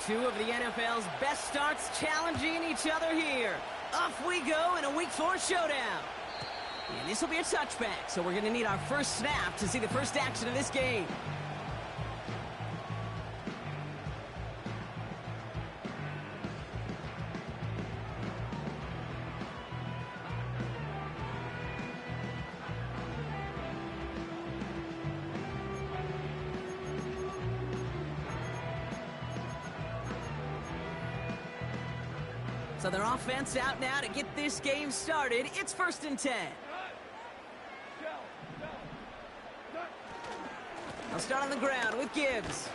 Two of the NFL's best starts challenging each other here. Off we go in a Week 4 showdown. And this will be a touchback, so we're going to need our first snap to see the first action of this game. So their offense out now to get this game started. It's 1st and 10. They'll start on the ground with Gibbs.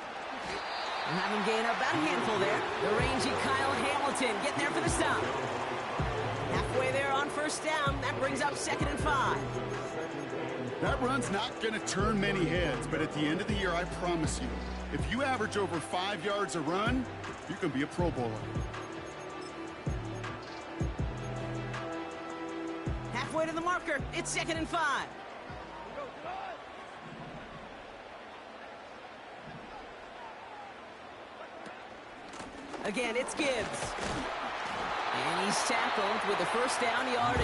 And have him gain up about a handful there. The rangy Kyle Hamilton getting there for the stop. Halfway there on 1st down. That brings up 2nd and 5. That run's not going to turn many heads, but at the end of the year, I promise you, if you average over 5 yards a run, you can be a Pro Bowler. Halfway to the marker. It's 2nd and 5. Again, it's Gibbs. And he's tackled with the 1st down yardage.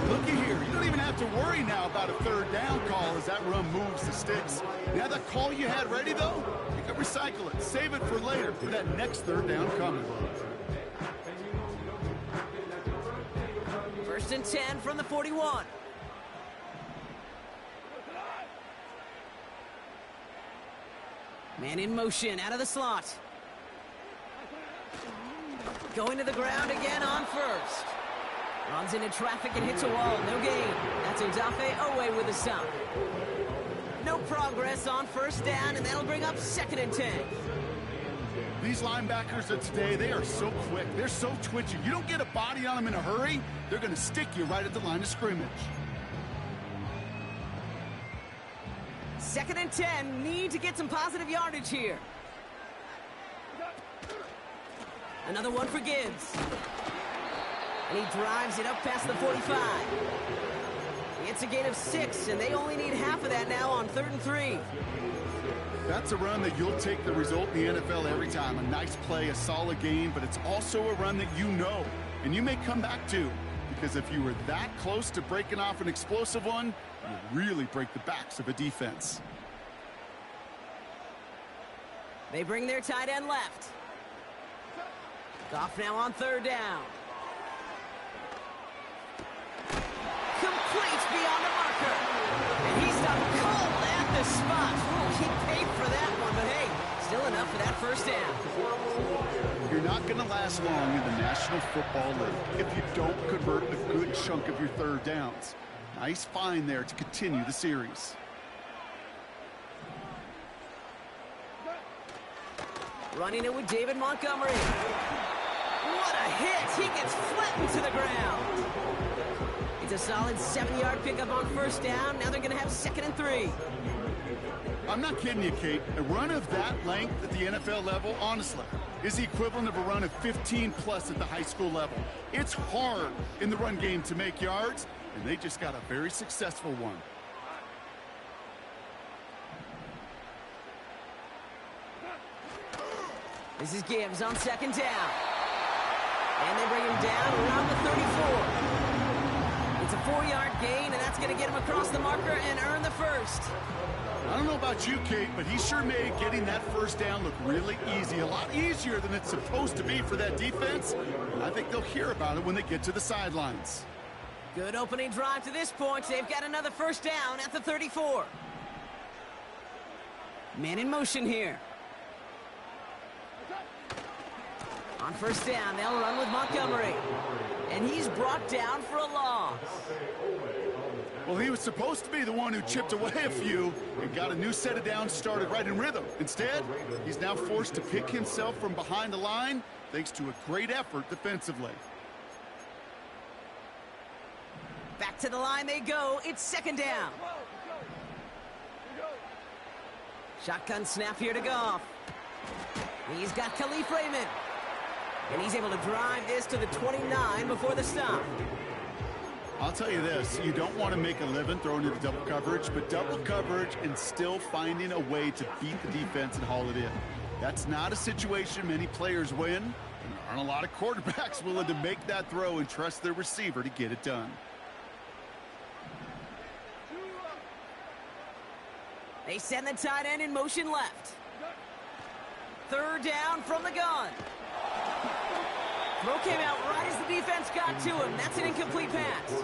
Looky here. You don't even have to worry now about a 3rd down call as that run moves the sticks. Now that call you had ready, though, you can recycle it. Save it for later for that next 3rd down coming. 1st and 10 from the 41. Man in motion out of the slot. Going to the ground again on 1st. Runs into traffic and hits a wall. No gain. That's Odafe Owe with a stop. No progress on 1st down, and that'll bring up 2nd and 10. These linebackers of today, they are so quick. They're so twitchy. You don't get a body on them in a hurry, they're going to stick you right at the line of scrimmage. 2nd and 10. Need to get some positive yardage here. Another one for Gibbs. And he drives it up past the 45. It's a gain of 6, and they only need half of that now on 3rd and 3. That's a run that you'll take the result in the NFL every time. A nice play, a solid game, but it's also a run that you know, and you may come back to. Because if you were that close to breaking off an explosive one, you really break the backs of a defense. They bring their tight end left. Goff now on 3rd down. Complete beyond the marker. And he's done cold at the spot. Ooh, he paid for that one, but hey, still enough for that 1st down. You're not going to last long in the National Football League if you don't convert a good chunk of your 3rd downs. Nice find there to continue the series. Running it with David Montgomery. What a hit! He gets flattened to the ground. It's a solid 7-yard pickup on 1st down. Now they're going to have 2nd and 3. I'm not kidding you, Kate. A run of that length at the NFL level, honestly, is the equivalent of a run of 15-plus at the high school level. It's hard in the run game to make yards, and they just got a very successful one. This is Gibbs on 2nd down. And they bring him down around the 34. It's a 4-yard gain, and that's going to get him across the marker and earn the 1st. I don't know about you, Kate, but he sure made getting that 1st down look really easy. A lot easier than it's supposed to be for that defense. I think they'll hear about it when they get to the sidelines. Good opening drive to this point. They've got another 1st down at the 34. Man in motion here. On 1st down, they'll run with Montgomery. And he's brought down for a loss. Well, he was supposed to be the one who chipped away a few and got a new set of downs started right in rhythm. Instead, he's now forced to pick himself from behind the line thanks to a great effort defensively. Back to the line they go. It's 2nd down. Shotgun snap here to Goff. He's got Khalif Raymond. And he's able to drive this to the 29 before the stop. I'll tell you this, you don't want to make a living throwing into double coverage, but double coverage and still finding a way to beat the defense and haul it in. That's not a situation many players win, and there aren't a lot of quarterbacks willing to make that throw and trust their receiver to get it done. They send the tight end in motion left. Third down from the gun. Throw came out right as the defense got to him. That's an incomplete pass.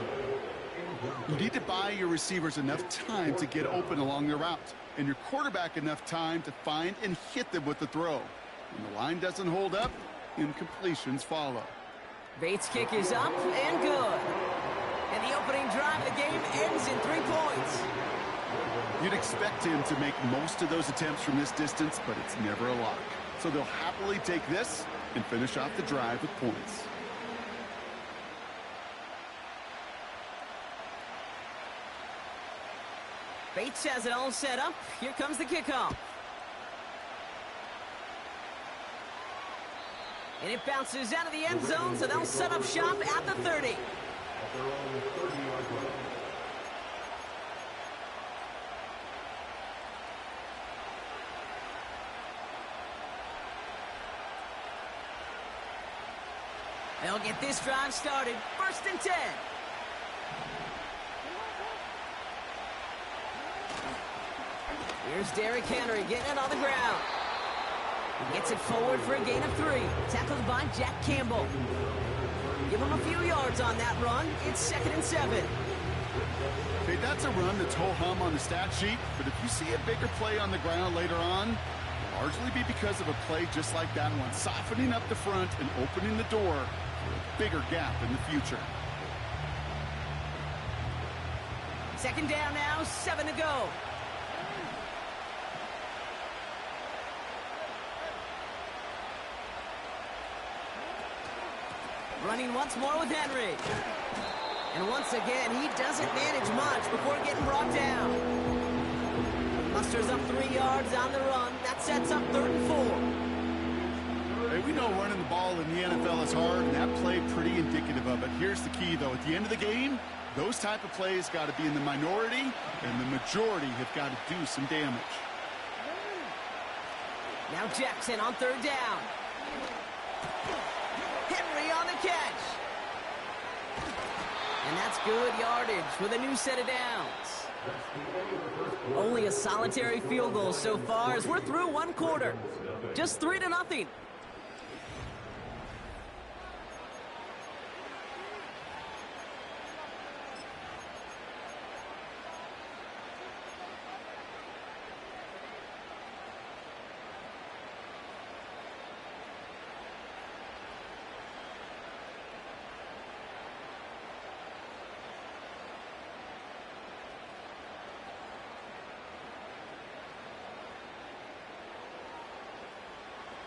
You need to buy your receivers enough time to get open along their route, and your quarterback enough time to find and hit them with the throw. When the line doesn't hold up, incompletions follow. Bates' kick is up and good. And the opening drive of the game ends in 3 points. You'd expect him to make most of those attempts from this distance, but it's never a lock. So they'll happily take this and finish off the drive with points. Bates has it all set up. Here comes the kickoff. And it bounces out of the end zone, so they'll set up shop at the 30. They'll get this drive started. 1st and 10. Here's Derrick Henry getting it on the ground. He gets it forward for a gain of 3. Tackled by Jack Campbell. Give him a few yards on that run. It's 2nd and 7. Okay, that's a run that's ho-hum on the stat sheet, but if you see a bigger play on the ground later on, it'll largely be because of a play just like that one, softening up the front and opening the door for a bigger gap in the future. 2nd down now, 7 to go. Running once more with Henry. And once again, he doesn't manage much before getting brought down. Musters up 3 yards on the run. That sets up 3rd and 4. Hey, we know running the ball in the NFL is hard, and that play pretty indicative of it. Here's the key, though. At the end of the game, those type of plays got to be in the minority, and the majority have got to do some damage. Now Jackson on 3rd down. Henry on the catch. And that's good yardage with a new set of downs. Only a solitary field goal so far as we're through 1 quarter. Just 3-0.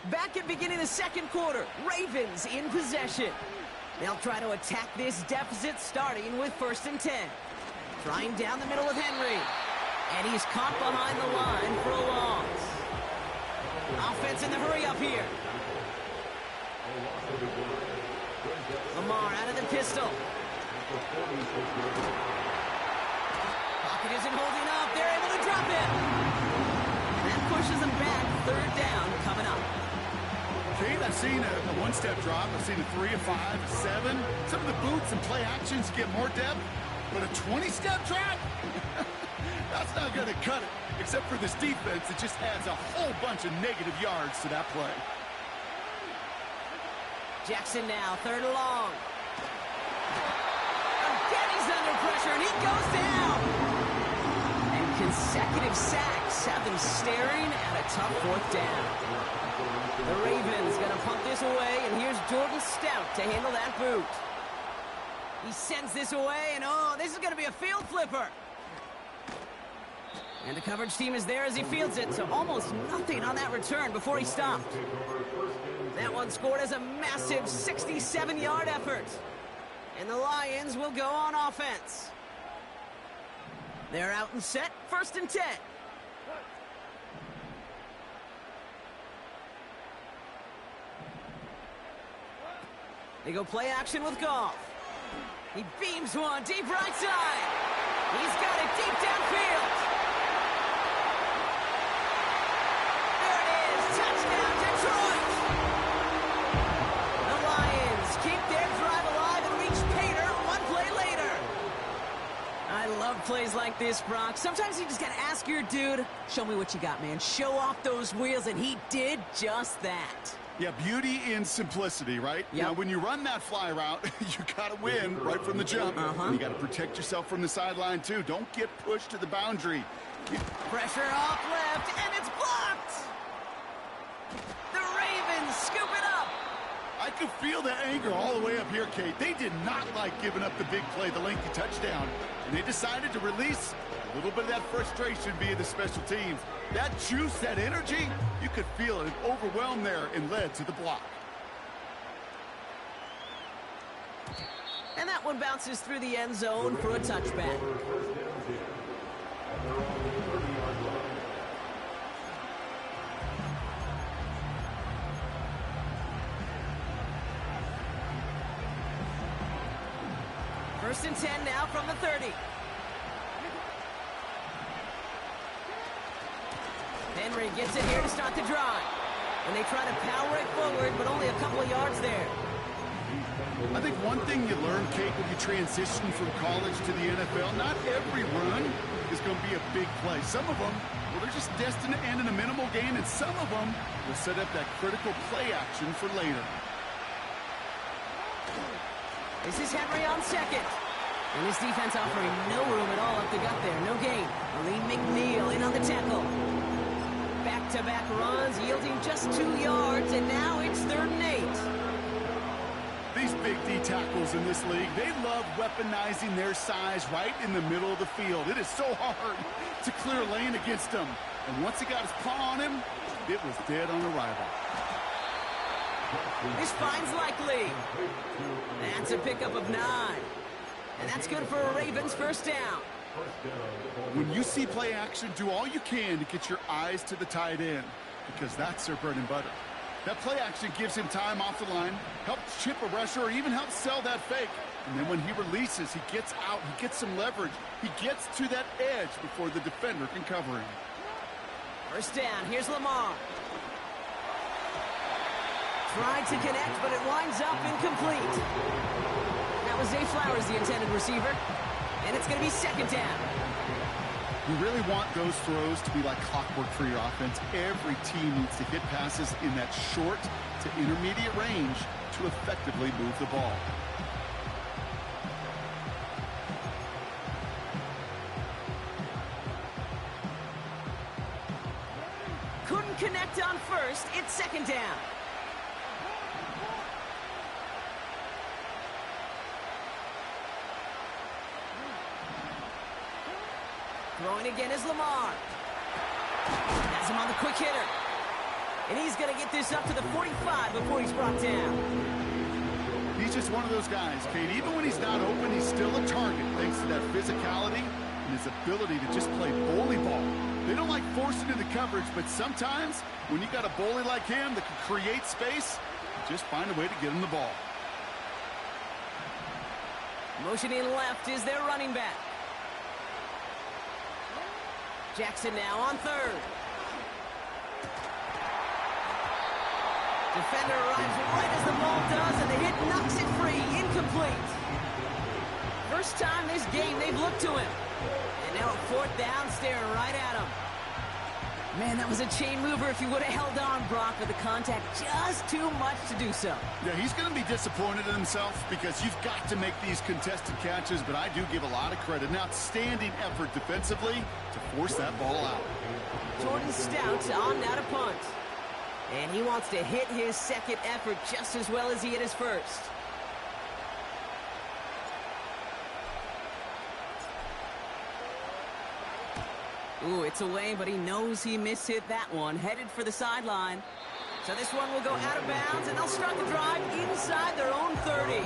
Back at beginning of the 2nd quarter, Ravens in possession. They'll try to attack this deficit starting with 1st and 10. Trying down the middle of Henry. And he's caught behind the line for a loss. Offense in the hurry up here. Lamar out of the pistol. Pocket isn't holding up. They're able to drop it. That pushes them back. 3rd down coming up. I've seen a one-step drop. I've seen a 3, a 5, a 7. Some of the boots and play actions get more depth, but a 20-step drop? That's not going to cut it. Except for this defense, it just adds a whole bunch of negative yards to that play. Jackson now, 3rd and long. Again, he's under pressure, and he goes down. And consecutive sacks have them staring at a tough 4th down. The Ravens going to pump this away, and here's Jordan Stout to handle that boot. He sends this away, and oh, this is going to be a field flipper. And the coverage team is there as he fields it, so almost nothing on that return before he stopped. That one scored as a massive 67-yard effort. And the Lions will go on offense. They're out and set, 1st and 10. They go play action with Goff. He beams one deep right side. He's got it deep downfield. There it is. Touchdown, Detroit. The Lions keep their drive alive and reach Pater one play later. I love plays like this, Brock. Sometimes you just got to ask your dude, show me what you got, man. Show off those wheels, and he did just that. Yeah, beauty in simplicity, right? Yep. Now, when you run that fly route, you got to win right from the jump. And you got to protect yourself from the sideline, too. Don't get pushed to the boundary. Pressure off left, and it's blocked! The Ravens scoop it up! I could feel the anger all the way up here, Kate. They did not like giving up the big play, the lengthy touchdown. And they decided to release a little bit of that frustration via the special teams. That juice, that energy, you could feel it overwhelmed there and led to the block. And that one bounces through the end zone for a touchback. First and 10 now from the 30. Henry gets it here to start the drive. And they try to power it forward, but only a couple of yards there. I think one thing you learn, Kate, when you transition from college to the NFL, not every run is going to be a big play. Some of them, well, they're just destined to end in a minimal gain, and some of them will set up that critical play action for later. This is Henry on second. And this defense offering no room at all up the gut there. No gain. Lee McNeil in on the tackle. Back-to-back runs yielding just 2 yards, and now it's 3rd and 8. These big D tackles in this league, they love weaponizing their size right in the middle of the field. It is so hard to clear lane against them. And once he got his paw on him, it was dead on arrival. This finds Likely. That's a pickup of 9. And that's good for a Ravens first down. When you see play action, do all you can to get your eyes to the tight end, because that's their bread and butter. That play action gives him time off the line, helps chip a rusher, or even helps sell that fake. And then when he releases, he gets out, he gets some leverage. He gets to that edge before the defender can cover him. First down, here's Lamar. Tried to connect, but it winds up incomplete. That was Zay Flowers, the intended receiver. And it's going to be 2nd down. You really want those throws to be like clockwork for your offense. Every team needs to hit passes in that short to intermediate range to effectively move the ball. Couldn't connect on first. It's 2nd down. Throwing again is Lamar. Has him on the quick hitter. And he's going to get this up to the 45 before he's brought down. He's just one of those guys, Kate. Even when he's not open, he's still a target thanks to that physicality and his ability to just play bully ball. They don't like forcing into coverage, but sometimes when you got a bully like him that can create space, just find a way to get him the ball. Motioning left is their running back. Jackson now on 3rd. Defender arrives right as the ball does, and the hit knocks it free. Incomplete. First time this game they've looked to him. And now a 4th down, staring right at him. Man, that was a chain mover if he would have held on, Brock, but the contact just too much to do so. Yeah, he's going to be disappointed in himself because you've got to make these contested catches, but I do give a lot of credit. An outstanding effort defensively to force that ball out. Jordan Stout on now to punt. And he wants to hit his 2nd effort just as well as he hit his 1st. Ooh, it's away, but he knows he mishit that one. Headed for the sideline. So this one will go out of bounds, and they'll start the drive inside their own 30.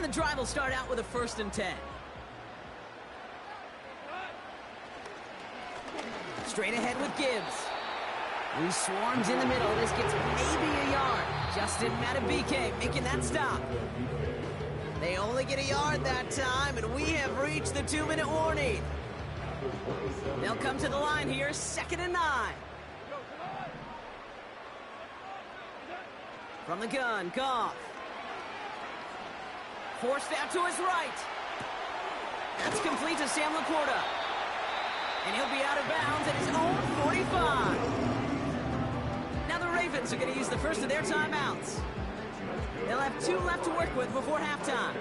And the drive will start out with a 1st and 10. Straight ahead with Gibbs. He swarms in the middle. This gets maybe a yard. Justin Matabike making that stop. They only get a yard that time, and we have reached the 2-minute warning. They'll come to the line here, 2nd and 9. From the gun, Goff. Forced out to his right. That's complete to Sam Laporta. And he'll be out of bounds at his own 45. Now the Ravens are going to use the first of their timeouts. They'll have 2 left to work with before halftime.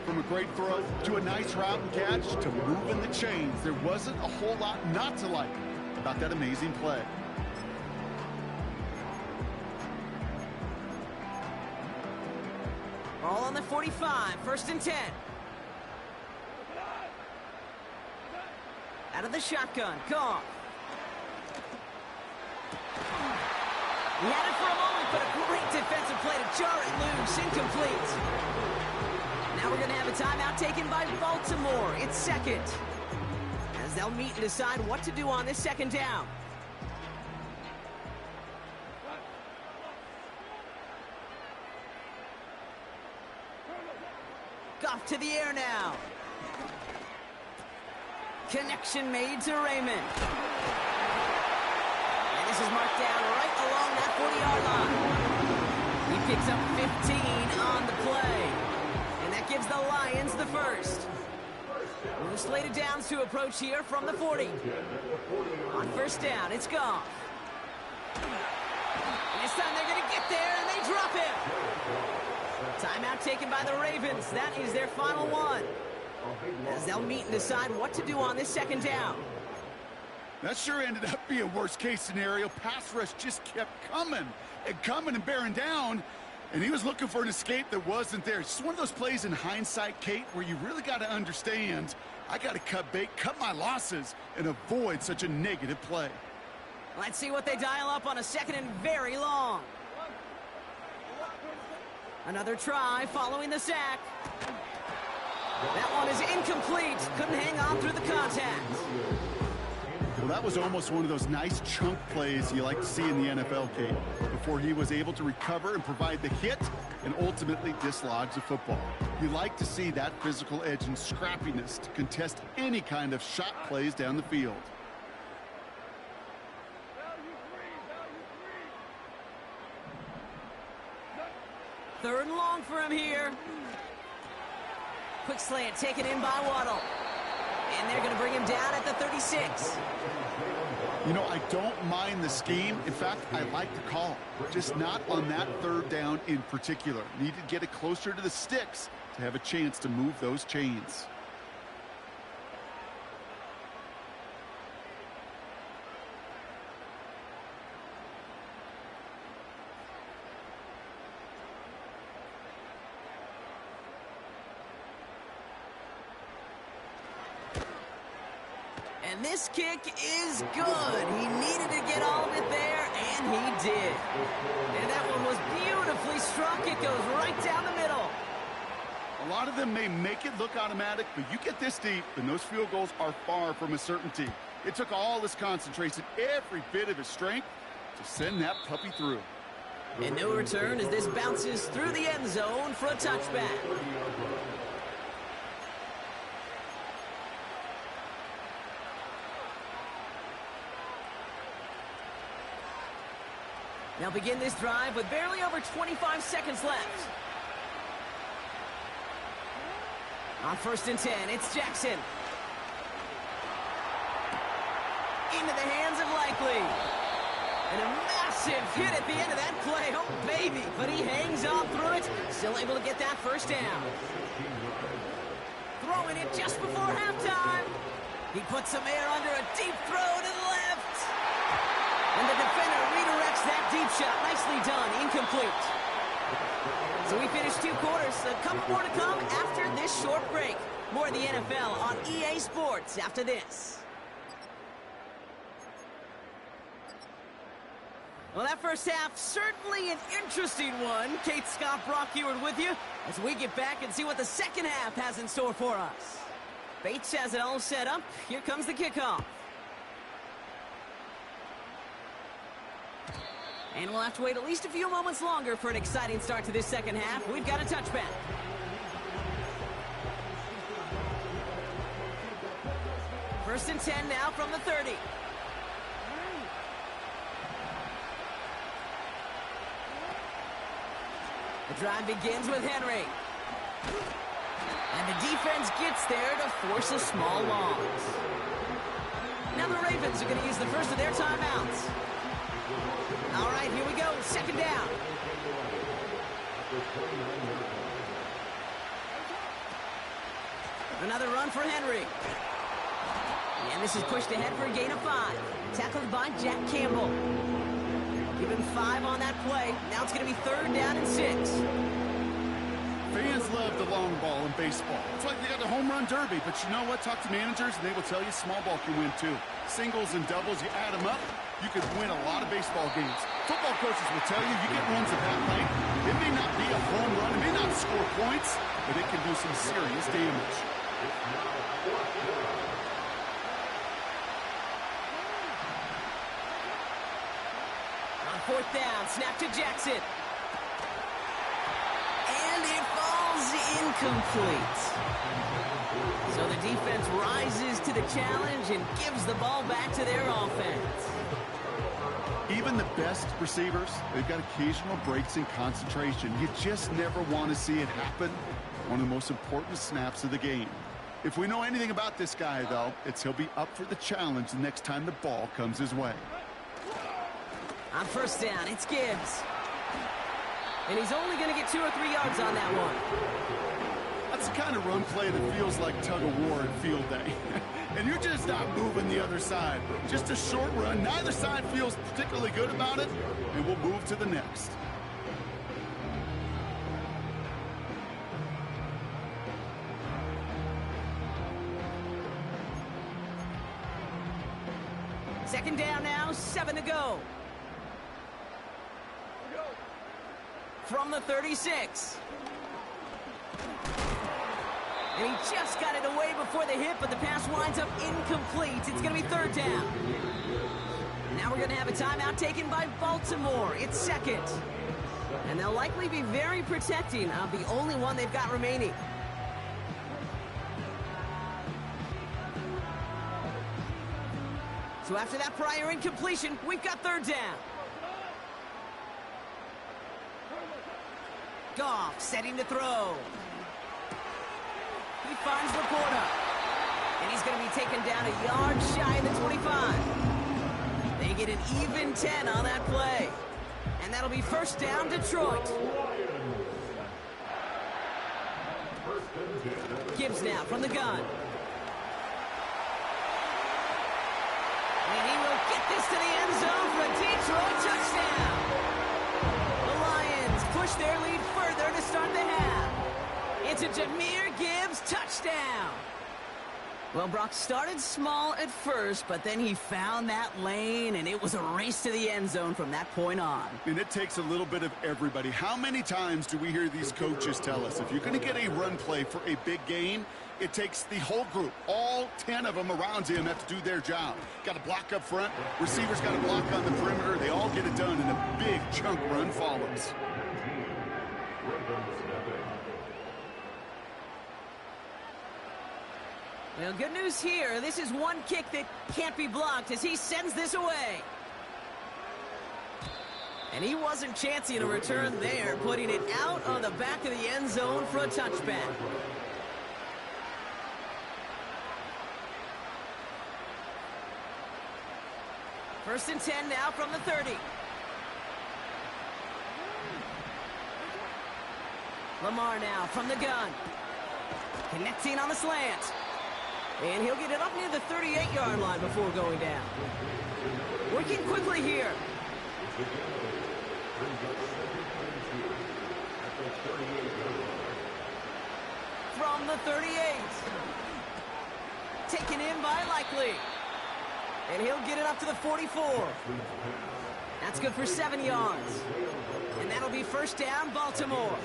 From a great throw to a nice route and catch to moving the chains, there wasn't a whole lot not to like about that amazing play. All on the 45, 1st and 10. Out of the shotgun, Goff. He had it for a moment, but a great defensive play to jar it loose, incomplete. Now we're going to have a timeout taken by Baltimore. It's 2nd. As they'll meet and decide what to do on this 2nd down. Goff to the air now. Connection made to Raymond. And this is marked down right along that 40-yard line. He picks up 15 on the play. And that gives the Lions the 1st. With the slated downs to approach here from the 40. On 1st down, it's Goff. And this time they're going to get there, and they drop him. Timeout taken by the Ravens. That is their final one. As they'll meet and decide what to do on this 2nd down. That sure ended up being worst-case scenario. Pass rush just kept coming and bearing down. And he was looking for an escape that wasn't there. It's just one of those plays in hindsight, Kate, where you really got to understand, I got to cut bait, cut my losses, and avoid such a negative play. Let's see what they dial up on a 2nd and very long. Another try following the sack. That one is incomplete. Couldn't hang on through the contact. Well, that was almost one of those nice chunk plays you like to see in the NFL, Kate, before he was able to recover and provide the hit and ultimately dislodge the football. You like to see that physical edge and scrappiness to contest any kind of shot plays down the field. Third and long for him here. Quick slant taken in by Waddle. And they're going to bring him down at the 36. You know, I don't mind the scheme. In fact, I like the call. Just not on that 3rd down in particular. Need to get it closer to the sticks to have a chance to move those chains. And this kick is good. He needed to get all of it there, and he did. And that one was beautifully struck. It goes right down the middle. A lot of them may make it look automatic, but you get this deep, and those field goals are far from a certainty. It took all his concentration, every bit of his strength, to send that puppy through. And no return as this bounces through the end zone for a touchback. Now begin this drive with barely over 25 seconds left. On 1st and 10, it's Jackson. Into the hands of Likely. And a massive hit at the end of that play. Oh, baby. But he hangs on through it. Still able to get that 1st down. Throwing it just before halftime. He puts some air under a deep throw to the left. And the defender redirects that deep shot. Nicely done. Incomplete. So we finished 2 quarters. A couple more to come after this short break. More of the NFL on EA Sports after this. Well, that first half, certainly an interesting one. Kate Scott, Brock Eward with you as we get back and see what the second half has in store for us. Bates has it all set up. Here comes the kickoff. And we'll have to wait at least a few moments longer for an exciting start to this second half. We've got a touchback. First and 10 now from the 30. The drive begins with Henry. And the defense gets there to force a small loss. Now the Ravens are going to use the first of their timeouts. All right, here we go. Second down. Another run for Henry. And this is pushed ahead for a gain of 5. Tackled by Jack Campbell. Give him 5 on that play. Now it's going to be third down and 6. Fans love the long ball in baseball. It's like they got the home run derby, but you know what? Talk to managers, and they will tell you small ball can win too. Singles and doubles, you add them up, you could win a lot of baseball games. Football coaches will tell you, you get runs of that length. It may not be a home run, it may not score points, but it can do some serious damage. On fourth down, snap to Jackson. And it falls incomplete. So the defense rises to the challenge and gives the ball back to their offense. Even the best receivers, they've got occasional breaks in concentration. You just never want to see it happen. One of the most important snaps of the game. If we know anything about this guy, though, it's he'll be up for the challenge the next time the ball comes his way. On first down, it's Gibbs. And he's only going to get 2 or 3 yards on that one. That's the kind of run play that feels like tug-of-war at field day. And you're just not moving the other side. Just a short run. Neither side feels particularly good about it, and we'll move to the next. Second down now, 7 to go. From the 36. And he just got it away before the hit, but the pass winds up incomplete. It's going to be third down. Now we're going to have a timeout taken by Baltimore. It's second. And they'll likely be very protecting of the only one they've got remaining. So after that prior incompletion, we've got third down. Goff setting to throw. He finds Laporta. And he's going to be taken down a yard shy of the 25. They get an even 10 on that play. And that'll be first down, Detroit. Gibbs now from the gun. And he will get this to the end zone for a Detroit touchdown. The Lions push their lead further to start the half. It's a Jahmyr Gibbs touchdown. Well, Brock started small at first, but then he found that lane, and it was a race to the end zone from that point on. And it takes a little bit of everybody. How many times do we hear these coaches tell us, if you're going to get a run play for a big gain, it takes the whole group, all 10 of them around him have to do their job. Got to block up front, receivers got to block on the perimeter. They all get it done, and a big chunk run follows. Well, good news here. This is one kick that can't be blocked as he sends this away. And he wasn't chancing a return there, putting it out on the back of the end zone for a touchback. First and 10 now from the 30. Lamar now from the gun. Connecting on the slant. And he'll get it up near the 38-yard line before going down. Working quickly here. From the 38. Taken in by Likely. And he'll get it up to the 44. That's good for 7 yards. And that'll be first down, Baltimore.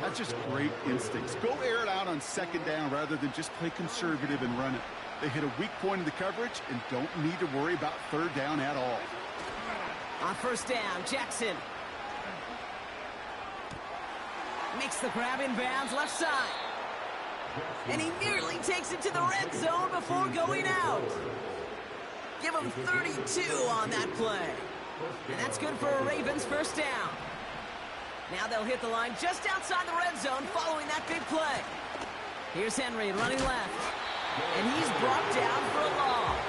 That's just great instincts. Go air it out on second down rather than just play conservative and run it. They hit a weak point in the coverage and don't need to worry about third down at all. On first down, Jackson. Makes the grab in bounds, left side. And he nearly takes it to the red zone before going out. Give him 32 on that play. And that's good for a Ravens first down. Now they'll hit the line just outside the red zone following that big play. Here's Henry running left. And he's brought down for a loss.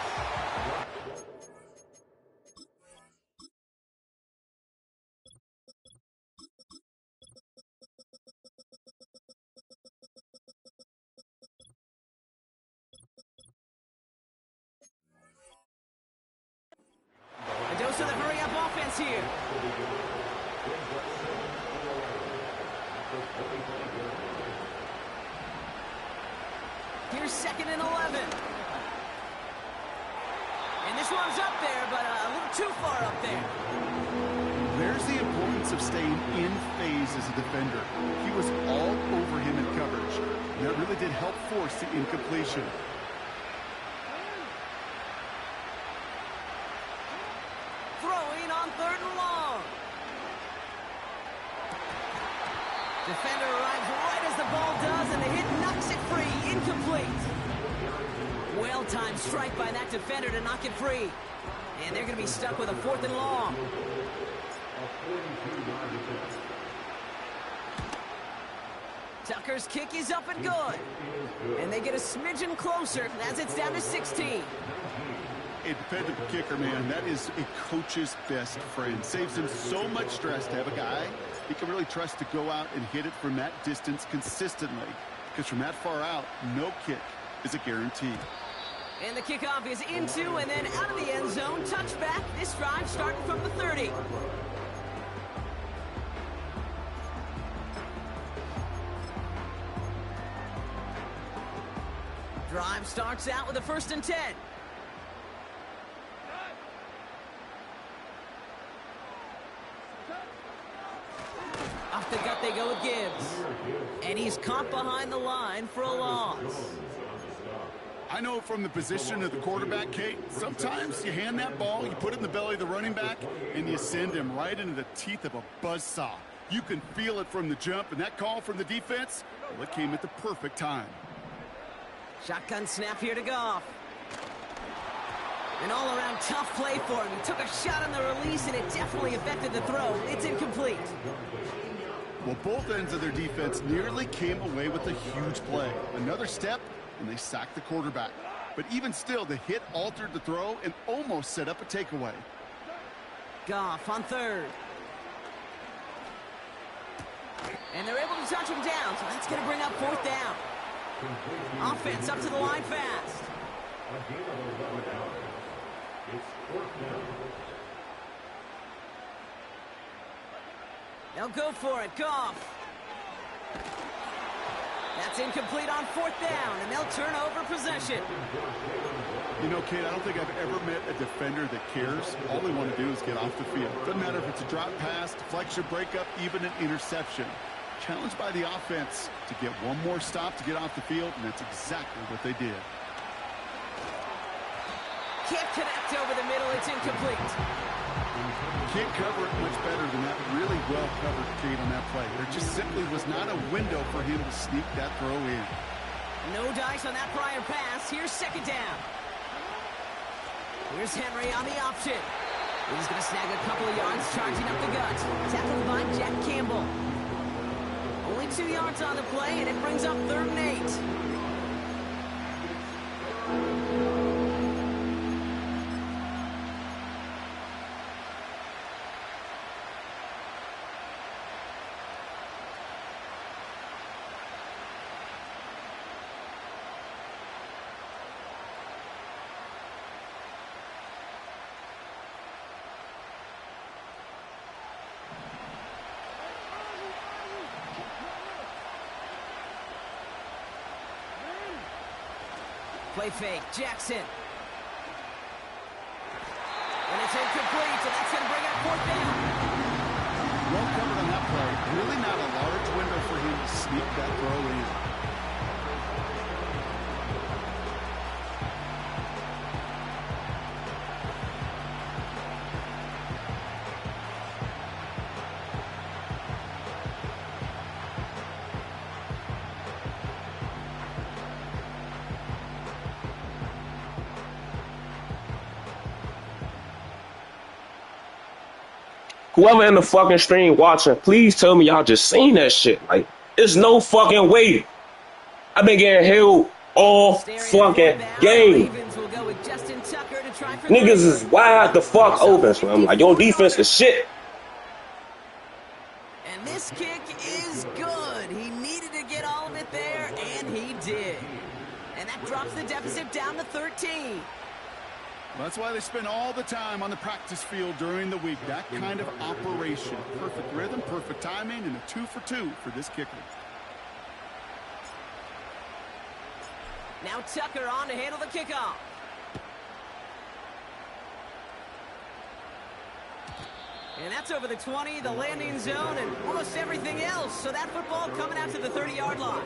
A dose of the hurry-up offense here. Here's 2nd and 11. And this one's up there, but a little too far up there. There's the importance of staying in phase as a defender. He was all over him in coverage. And that really did help force the incompletion. Throwing on 3rd and long. Defender arrives right as the ball does, and the hit knocks it free. Incomplete. Well-timed strike by that defender to knock it free. And they're going to be stuck with a 4th and long. Tucker's kick is up and good. And they get a smidgen closer as it's down to 16. A dependable kicker, man, that is a coach's best friend. Saves him so much stress to have a guy he can really trust to go out and hit it from that distance consistently. Because from that far out, no kick is a guarantee. And the kickoff is into and then out of the end zone. Touchback. This drive starting from the 30. Drive starts out with a 1st and 10. Off the gut they go with Gibbs. And he's caught behind the line for a loss. I know from the position of the quarterback, Kate, sometimes you hand that ball, you put it in the belly of the running back, and you send him right into the teeth of a buzzsaw. You can feel it from the jump, and that call from the defense, well, it came at the perfect time. Shotgun snap here to Goff. An all-around tough play for him. He took a shot on the release, and it definitely affected the throw. It's incomplete. Well, both ends of their defense nearly came away with a huge play. Another step, and they sacked the quarterback. But even still, the hit altered the throw and almost set up a takeaway. Goff on 3rd. And they're able to touch him down, so that's going to bring up 4th down. Offense up to the line fast. They'll go for it. Goff. That's incomplete on 4th down, and they'll turn over possession. You know, Kate, I don't think I've ever met a defender that cares. All they want to do is get off the field. Doesn't matter if it's a drop pass, deflection, breakup, even an interception. Challenged by the offense to get one more stop to get off the field, and that's exactly what they did. Can't connect over the middle. It's incomplete. Can't cover it much better than that. Really well covered, Kate, on that play. There just simply was not a window for him to sneak that throw in. No dice on that prior pass. Here's 2nd down. Here's Henry on the option. He's going to snag a couple of yards, charging up the gut. Tackled by Jack Campbell. Only 2 yards on the play, and it brings up 3rd and 8. Play fake, Jackson. And it's incomplete, so that's going to bring up fourth down. Well covered on that play. Really not a large window for him to sneak that throw in. Whoever in the fucking stream watching, please tell me y'all just seen that shit. Like, there's no fucking way. I've been getting held all fucking game. Niggas is wide the fuck open. So I'm like, your defense is shit. And this kick is good. He needed to get all of it there, and he did. And that drops the deficit down to 13. That's why they spend all the time on the practice field during the week. That kind of operation. Perfect rhythm, perfect timing, and a 2-for-2 for this kicker. Now Tucker on to handle the kickoff. And that's over the 20, the landing zone, and almost everything else. So that football coming out to the 30-yard line.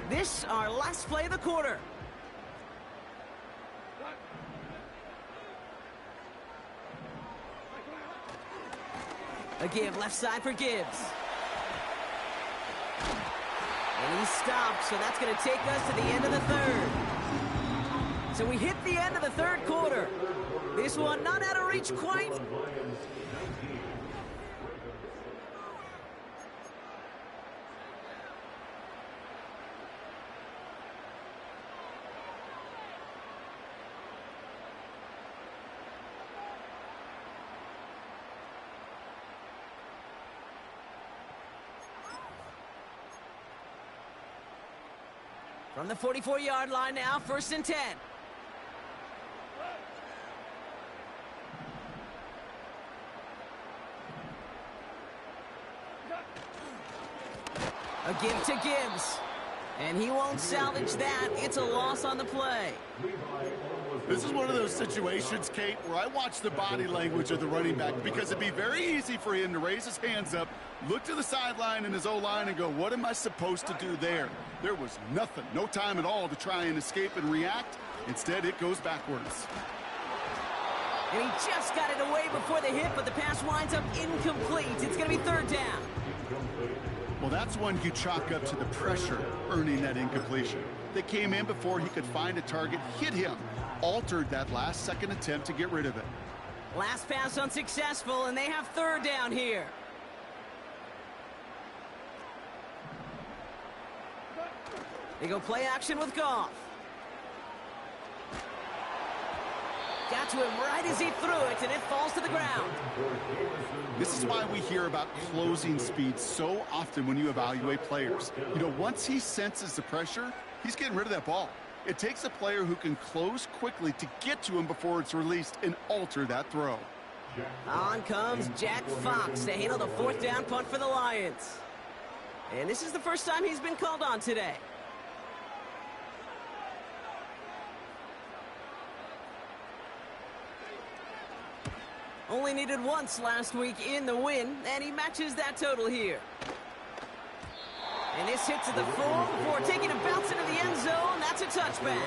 This, our last play of the quarter. A give left side for Gibbs. And he stops, so that's going to take us to the end of the third. So we hit the end of the third quarter. This one not out of reach quite. From the 44-yard line now, 1st and 10. A give to Gibbs. And he won't salvage that. It's a loss on the play. This is one of those situations, Kate, where I watch the body language of the running back because it'd be very easy for him to raise his hands up, look to the sideline in his O-line and go, what am I supposed to do there? There was nothing, no time at all to try and escape and react. Instead, it goes backwards. And he just got it away before the hit, but the pass winds up incomplete. It's going to be 3rd down. Well, that's one you chalk up to the pressure earning that incompletion. They came in before he could find a target, hit him, altered that last-second attempt to get rid of it. Last pass unsuccessful, and they have 3rd down here. They go play action with Goff. Got to him right as he threw it, and it falls to the ground. This is why we hear about closing speed so often when you evaluate players. You know, once he senses the pressure, he's getting rid of that ball. It takes a player who can close quickly to get to him before it's released and alter that throw. On comes Jack Fox to handle the 4th down punt for the Lions. And this is the first time he's been called on today. Only needed once last week in the win, and he matches that total here. And this hit to the full before taking a bounce into the end zone. That's a touchback.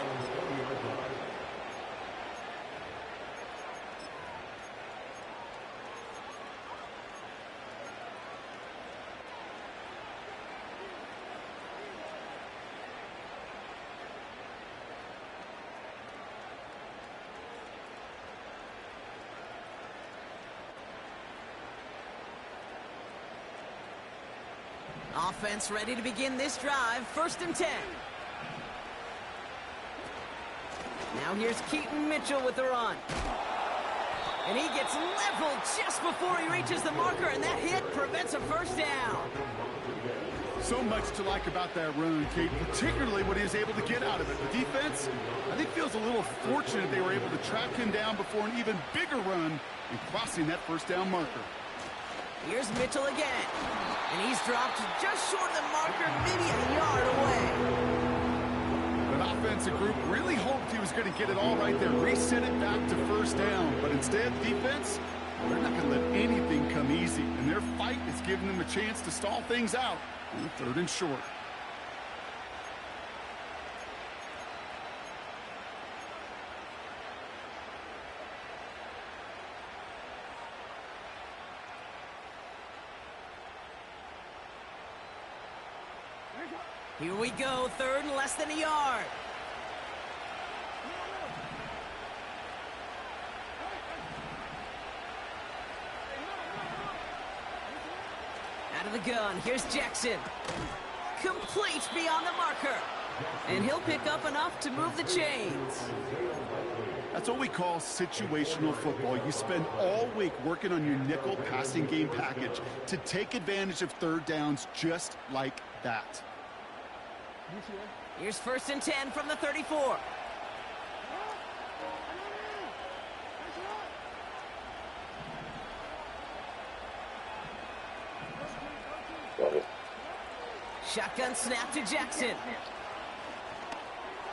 Offense ready to begin this drive. 1st and 10. Now here's Keaton Mitchell with the run. And he gets leveled just before he reaches the marker, and that hit prevents a 1st down. So much to like about that run, Kate, particularly what he was able to get out of it. The defense, I think, feels a little fortunate they were able to track him down before an even bigger run and crossing that first down marker. Here's Mitchell again, and he's dropped just short of the marker, maybe a yard away. That offensive group really hoped he was going to get it all right there, reset it back to first down, but instead, defense, they're not going to let anything come easy, and their fight is giving them a chance to stall things out on 3rd and short. Here we go, 3rd and less than a yard. Out of the gun, here's Jackson. Complete beyond the marker. And he'll pick up enough to move the chains. That's what we call situational football. You spend all week working on your nickel passing game package to take advantage of 3rd downs just like that. Here's 1st and 10 from the 34. Shotgun snap to Jackson.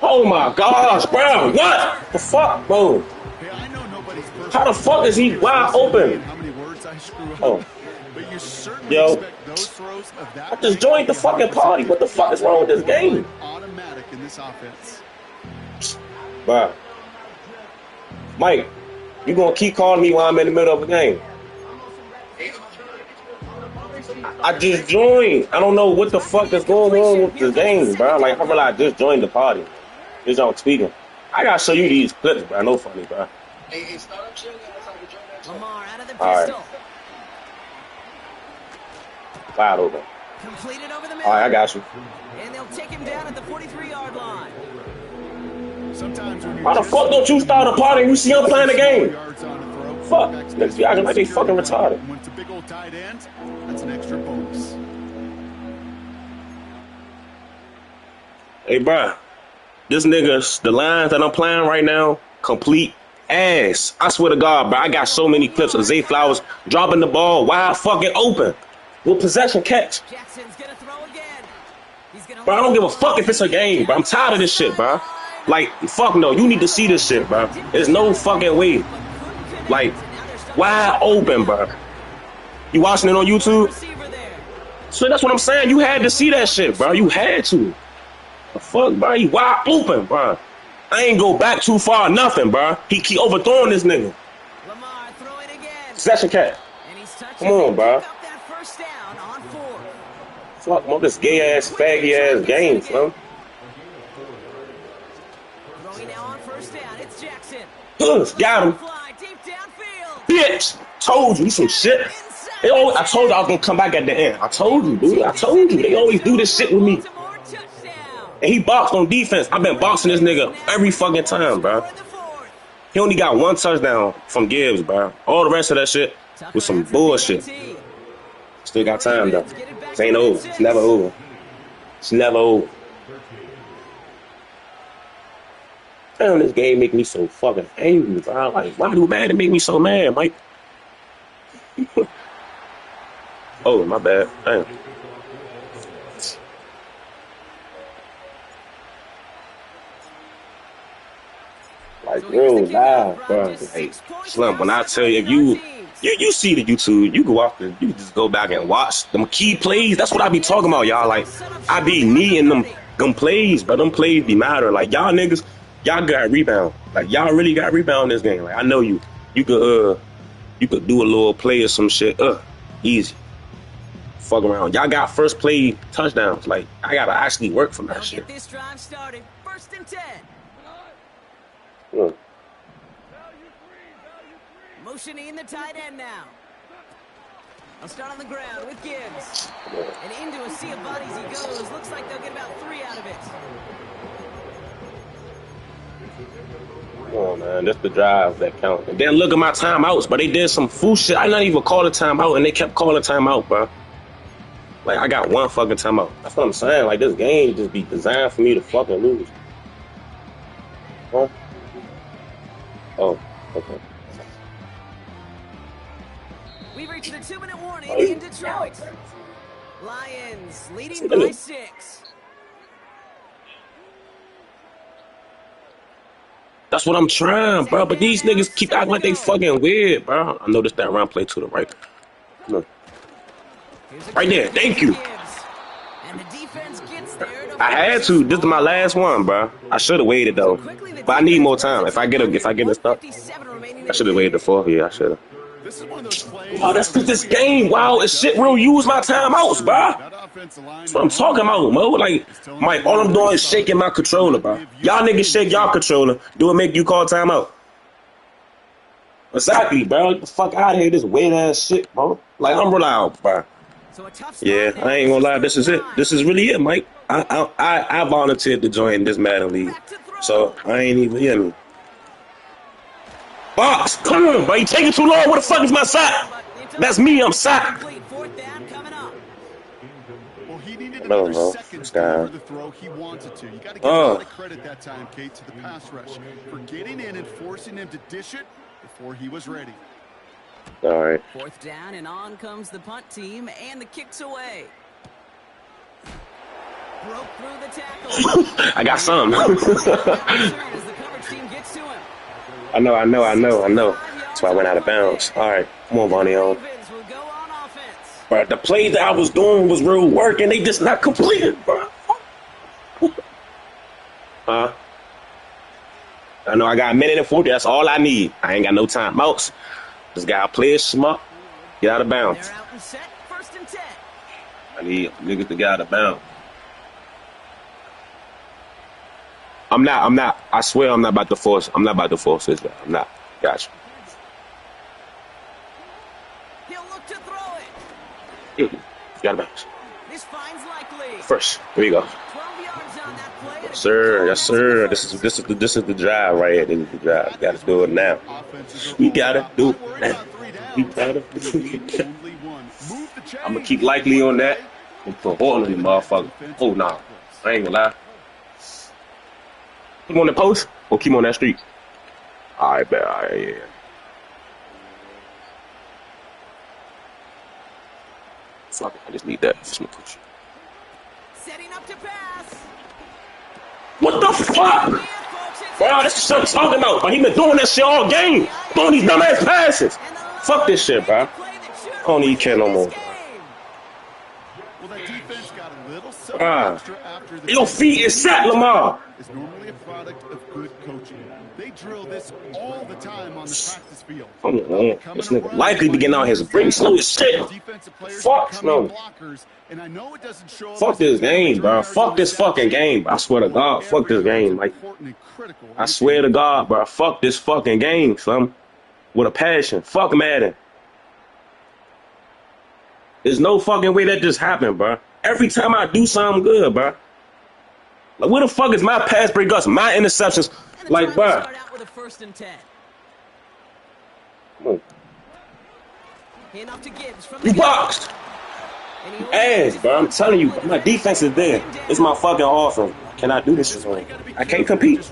Oh my gosh, bro. What the fuck, bro? Hey, I know nobody's How the fuck is he wide open? How many words I screw up? Oh. But you certainly Yo, expect those throws of that. I just joined the fucking party. What the fuck is wrong with this game? Automatic in this offense. Bro. Mike, you gonna keep calling me while I'm in the middle of a game? I just joined. I don't know what the fuck is going on with the game, bro. Like, I realized I just joined the party. This y'all tweaking. I gotta show you these clips, bro. No funny, bro. Lamar out of the pistol. All right. Wide open. Completed over the middle. All right, I got you. And they'll take him down at the 43-yard line. Sometimes when Why the fuck don't you start a party and you see I'm playing the game? Fuck. Niggas be acting like they fucking retarded. When it's a big old tight end, that's an extra bonus. Hey, bro. This nigga's, the lines that I'm playing right now, complete ass. I swear to God, bro. I got so many clips of Zay Flowers dropping the ball wide fucking open with possession catch. Jackson's gonna throw again. He's gonna Bro, I don't give a fuck if it's a game, bro. I'm tired of this shit, bro. Like, fuck no. You need to see this shit, bro. There's no fucking way. Like, wide open, bro. You watching it on YouTube? So that's what I'm saying. You had to see that shit, bro. You had to. The fuck, bro? He wide open, bro. I ain't go back too far, nothing, bro. He keep overthrowing this nigga. Lamar throwing again. Possession catch. Come on, bro. First down on 4th. Fuck, man, this gay ass, faggy ass game, bro. Throwing now on 1st down. It's Jackson. Got him. Fly deep downfield. Bitch. Told you some shit. They always, I told you I was gonna come back at the end. I told you, dude. I told you. They always do this shit with me. And he boxed on defense. I've been boxing this nigga every fucking time, bro. He only got 1 touchdown from Gibbs, bro. All the rest of that shit was some bullshit. Still got time, though. This ain't over. It's never over. It's never over. Damn, this game make me so fucking angry, bro. Like, why do Madden make me so mad, Mike? Oh, my bad. Damn. Like, real live, bro. Like, Slim, when I tell you, if you see the YouTube, you go off you just go back and watch them key plays. That's what I be talking about, y'all. Like, I be needing them plays, but them plays be matter. Like, y'all niggas, y'all got rebound. Like, y'all really got rebound in this game. Like, I know you could do a little play or some shit. Easy. Fuck around. Y'all got first play touchdowns. Like, I gotta actually work from that shit. Get this drive started. 1st and 10. Motioning the tight end now. I'll start on the ground with Gibbs. And into a sea of bodies he goes. Looks like they'll get about 3 out of it. Come on, man. That's the drive that count. And then look at my timeouts, but they did some fool shit. I not even call a timeout, and they kept calling timeout, bro. Like, I got one fucking timeout. That's what I'm saying. Like, this game just be designed for me to fucking lose. Huh? Oh, okay. We've reached the 2-minute warning in Detroit. Lions leading by 6. That's what I'm trying, bro. But these niggas keep acting like they fucking weird, bro. I noticed that run play to the right. Look. Right there. Thank you. And the defense gets there to I had to. This is my last one, bro. I should have waited though. But I need more time. If I get a stuff, I should have waited the 4th. Yeah, I should have. Oh, that's because this game, wow, it shit real use my timeouts, bro. That's what I'm talking about, Mo. Like, Mike, all I'm doing is shaking my controller, bro. Y'all niggas shake y'all controller. Do it make you call timeout? Exactly, bro. Get the fuck out of here, this weird ass shit, bro. Like, I'm real out, bro. Yeah, I ain't gonna lie. This is it. This is really it, Mike. I volunteered to join this Madden league, so I ain't even hear me. Box, come on, bro. You taking too long. What the fuck is my sack? That's me. I'm sacked. No, bro. This guy. The throw he wanted to. You got to give a lot of credit that time, Kate, to the pass rush for getting in and forcing him to dish it before he was ready. All right. 4th down, and on comes the punt team, and the kick's away. Broke through the tackle. I got some. As the coverage team gets to him. I know. That's why I went out of bounds. All right, come on, Vonnie on. But the play that I was doing was real work, and they just not completed, bro. I know I got a minute and 40. That's all I need. I ain't got no timeouts. This guy play his smart. Get out of bounds. They're out and set. 1st and 10. I need niggas to get out of bounds. I'm not. I swear I'm not about to force. I'm not about to force this guy. I'm not. Gotcha. He'll look to throw it. Got a bounce. This finds likely. First. Here you go. 12 yards on that play. Yes, sir. Yes, sir. This is the drive right here. This is the drive. You gotta do it now. We gotta do it now. We gotta do it now. I'm gonna keep likely on that. And put all of these motherfuckers. Oh nah. I ain't gonna lie. Keep on the post or keep on that street? Alright, bet. Alright, yeah. Fuck it, I just need that. Setting up to pass. What the fuck? Bro, this is what I'm talking about. But he been doing that shit all game. Throwing these dumbass passes. Fuck this shit, bro. I don't need care no more. Your feet is set, Lamar. Is normally a product of good coaching. They drill this all the time on the practice field. Come on, this nigga likely be getting out his brain slow as shit. Fuck no. Fuck this game, bro. Fuck this fucking game, bro. I swear to God, fuck this game. Like, I swear to God, bro. Fuck this fucking game, son. With a passion. Fuck Madden. There's no fucking way that just happened, bro. Every time I do something good, bro. Like, where the fuck is my pass breakups, my interceptions? Like, bro. Come on. You boxed. Ass, bro. I'm telling you, my defense is there. It's my fucking offense. Can I do this shit? I can't compete.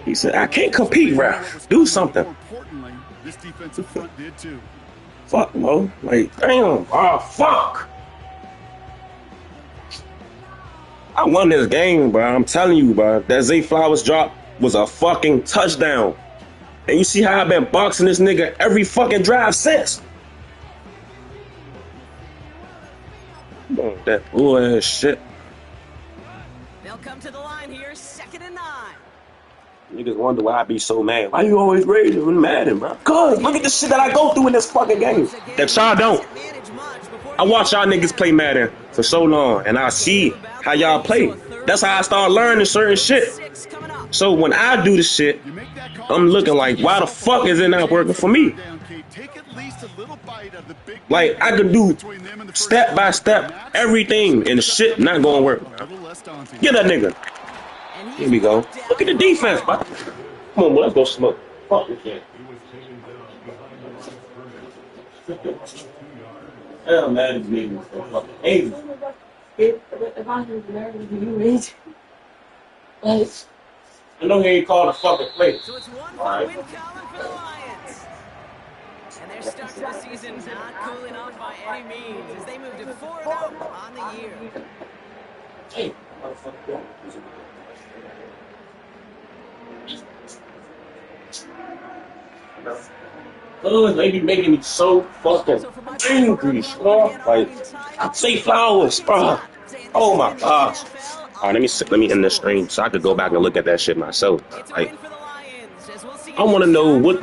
He said, I can't compete, ref. Do something. Fuck, Mo. Like, damn. Oh, fuck. I won this game, bro. I'm telling you, bro. That Zay Flowers drop was a fucking touchdown. And you see how I've been boxing this nigga every fucking drive since. That bull-ass shit. They'll come to the line here, 2nd and 9. Niggas wonder why I be so mad. Why you always raging when Madden, bro? Cause look at the shit that I go through in this fucking game. That y'all don't. I watch y'all niggas play Madden for so long, and I see how y'all play. That's how I start learning certain shit. So when I do the shit, I'm looking like, why the fuck is it not working for me? Like, I could do step by step everything, and the shit not gonna work. Get that nigga. Here we go. Look at the defense, bro. Come on, boy, let's go smoke. Fuck this shit. Hell, man, this nigga is so fucking angry. If I hear the nerve, do you read? Like, I know he ain't called a fucking play. So it's one All for the right. win column for the Lions. And their start to the season not cooling off by any means as they move to 4-0 on the year. Hey. They be making me so fucking angry, bro. Like, I say flowers, bro. Oh my gosh. All right, let me end this stream so I could go back and look at that shit myself. It's a Like, win for the Lions as we'll see I want to know what